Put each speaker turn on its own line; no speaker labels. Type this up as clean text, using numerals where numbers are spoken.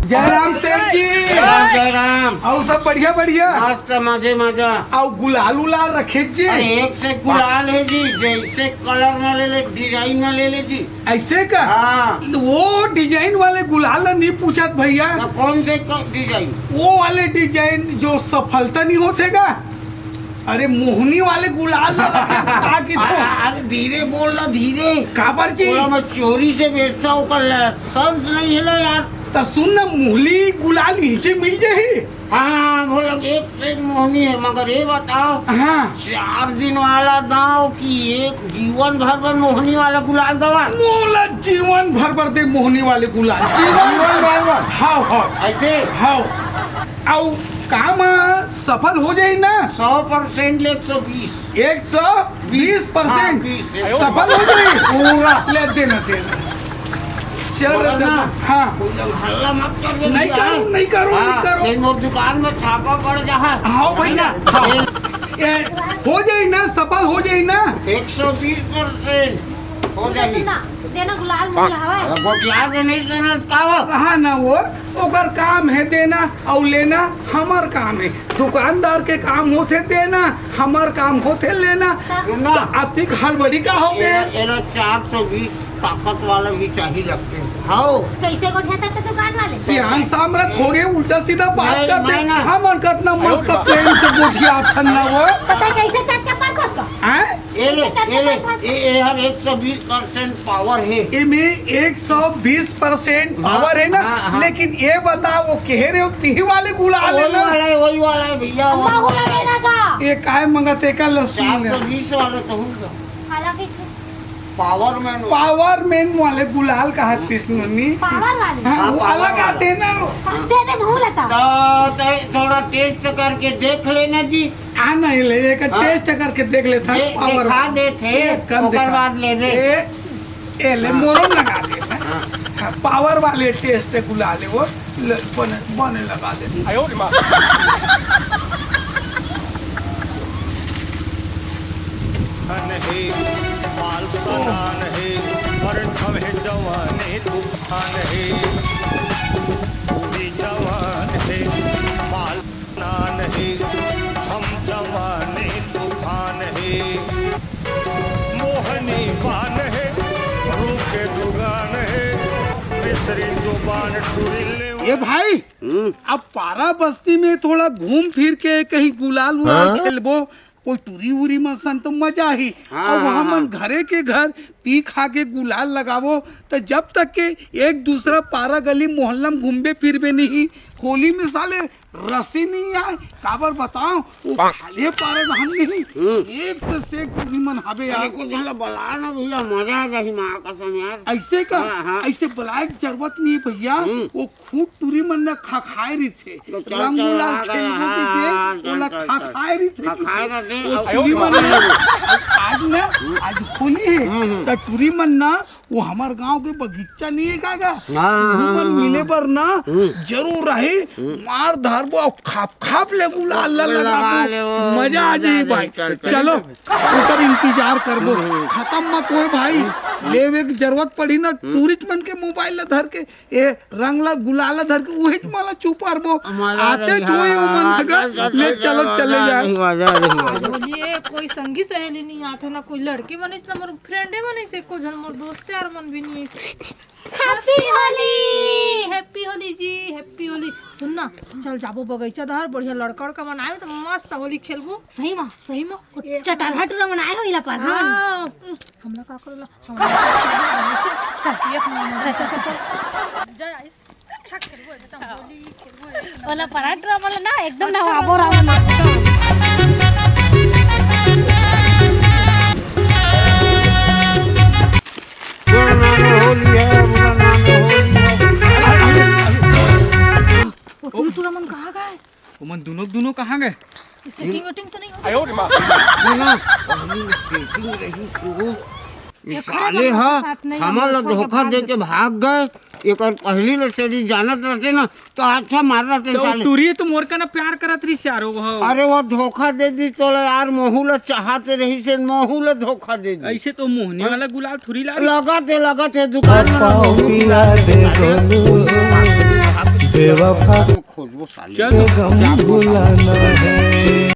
जयराम सेठ जी।
जयराम।
और सब बढ़िया बढ़िया।
मस्त मजे मजा।
और गुलाल उलाल रखे जी।
अरे एक से गुलाल है जी, जैसे कलर में ले ले, डिजाइन में ले ले जी।
ऐसे का?
हाँ।
वो डिजाइन वाले गुलाल नहीं पूछत भैया।
तो कौन से डिजाइन?
वो वाले डिजाइन जो सफलता नहीं होतेगा। अरे मोहनी वाले गुलाल
अरे धीरे बोलना, धीरे।
काबर जी?
मैं चोरी से बेचता हूँ, कल लाइसेंस नहीं है ना यार।
तो सुन ना, मोहली गुलाल नीचे मिल जाही।
हाँ बोलो, एक से एक मोहनी है, मगर ये बताओ,
हाँ
4 दिन वाला दाव की एक जीवन भर पर मोहनी वाला गुलाल दवा?
मोला जीवन भर भर दे मोहनी वाले गुलाल, जीवन भर। हाँ हाँ
ऐसे?
हाँ। और काम सफल हो जाए ना
100% 120
120%
हाँ,
सफल हो जाए
पूरा।
ले देना देना। चल
ना।
हाँ
हल्ला मत कर।
नहीं करो नहीं करो नहीं करो।
मोर दुकान में छापा पड़ जा।
हाँ भैया हो जाए ना, सफल हो जाए ना
120% हो जाएगी।
देना गुलाल मुझे हवा।
गोटिया से नहीं देना इसका।
रहा ना वो ओकर काम है देना और लेना, हमार काम है। दुकानदार के काम होते देना, हमार काम होते लेना।
सुनना,
अतिक हड़बड़ी का हो गया।
ये 420 ताकत वाला भी चाहिए लगते हैं। हाँ
कैसे गोठिया तक दुकान वाले?
सियान सामरत हो गए, उल्टा सीधा बात
नहीं,
करते।
नहीं ना।
हमन कितना मस्त प्रेम से गोठिया थन ना वो।
पता कैसे चटका पड़खत का?
हैं?
ये 120% पावर है।
इनमें 120% पावर है ना।
हाँ, हाँ।
लेकिन ये बताओ, वो कह रहे हो तीही वाले गुलाल है ना?
वही वाला है भैया।
अम्मा गुलाल लेना का?
ये काय मंगते का लसून ले।
420 वाले तो होगा।
हालांकि
पावर मैन।
पावर मैन वाले गुलाल का हाथ पिसनी।
पावर वाले।
हाँ, वो अलग आते हैं ना।
दे दे भूल लेता।
तो थोड़ा टेस्ट करके देख लेना जी।
आ नहीं ले, एक
हाँ।
टेस्ट करके देख लेता। पावर
दिखा देते, ओकर बाद ले दे।
ए ले मोरम लगा दे। हाँ, पावर वाले टेस्ट गुलाल है वो बने लगा दे।
है माल सनान है और है जवानी तूफान है, पूरी जवान है माल सनान है, हम जवानी तूफान है, मोहनी बान है रूप के दुगान है, मिस्री जुबान टुरिले।
ये भाई अब पारा बस्ती में थोड़ा घूम फिर के कहीं गुलाल उलाल खेलबो, कोई टूरी उरी मसन तो मजा ही। और वहाँ मन घरे के घर पी खा के गुलाल लगावो, तो जब तक के एक दूसरा पारा गली मोहल्ला में घूमबे फिरबे नहीं, होली में साले रसी नहीं आए। काबर बताओ, वो खाले पारा हम नहीं एक से सेक टूरी मन हबे यार।
कुछ बला ना भैया, मजा आ जाही माँ कसम यार।
ऐसे का
हाँ।
ऐसे बुलाए की जरूरत नहीं भैया। वो खूब टूरी मन ने खा खाए रही थे,
तो चल,
रंग
चल,
गुलाल
आ गया,
खेलबो
हाँ,
के
चल,
ओला
चल,
खा
चल।
खाए रही थे।
खाए ना दे।
वो टूरी मन आज ना, आज होली है तो टूरी मन ना, वो हमार गांव के बगीचा नहीं है कागा, मन मिले पर ना जरूर रहे, मार धारबो और खाप खाप ले गुलाल लगा
ले वो।
मजा आ जाए भाई। चलो ऊपर इंतजार करबो, खत्म मत हो भाई। लेवे की जरूरत पड़ी ना, टूरिस्ट मन के मोबाइल धर के ए रंगला गुलाला धर के वही माला चुपारबो आते छोए मन लगा ले। चलो चले जाए।
बोलिए कोई संगी सहेली नहीं आता ना, कोई लड़की बनिस ना, मोर फ्रेंडे बनिस, एको जन मोर दोस्त यार मन भी नहीं।
हैप्पी होली।
हैप्पी होली जी, हैप्पी होली। सुन ना, चल जाबो बगीचा धार, बढ़िया लड़का उड़का बनाए तो मस्त होली खेलबो।
सही मां
सही में
चटाघा टूरा बनाए हो इला पर।
हाँ हमला का करला चल चल चल जय आइस अच्छा खेलबो एकदम होली खेलबो।
ओला पराठा वाला ना एकदम ना आबो राव ना।
होली है, बुरा नाम है होली है।
वो टूरा मन कहाँ गए?
मन दोनों कहाँ गए?
सेटिंग वेटिंग तो नहीं हो?
ये साले हमारा धोखा दे के भाग गए। एक पहली लड़की जानत रहते ना तो अच्छा मार रहते साले।
टूरी तो मोर का ना प्यार करत रही यारो।
अरे वो धोखा दे दी तो यार, महूल चाहते रही से महूल धोखा दे दी।
ऐसे तो मोहनी वाला गुलाल थोड़ी
लगाते दुकान में।
बेवफा
खोजबो साली
चल
गम भुलाना है।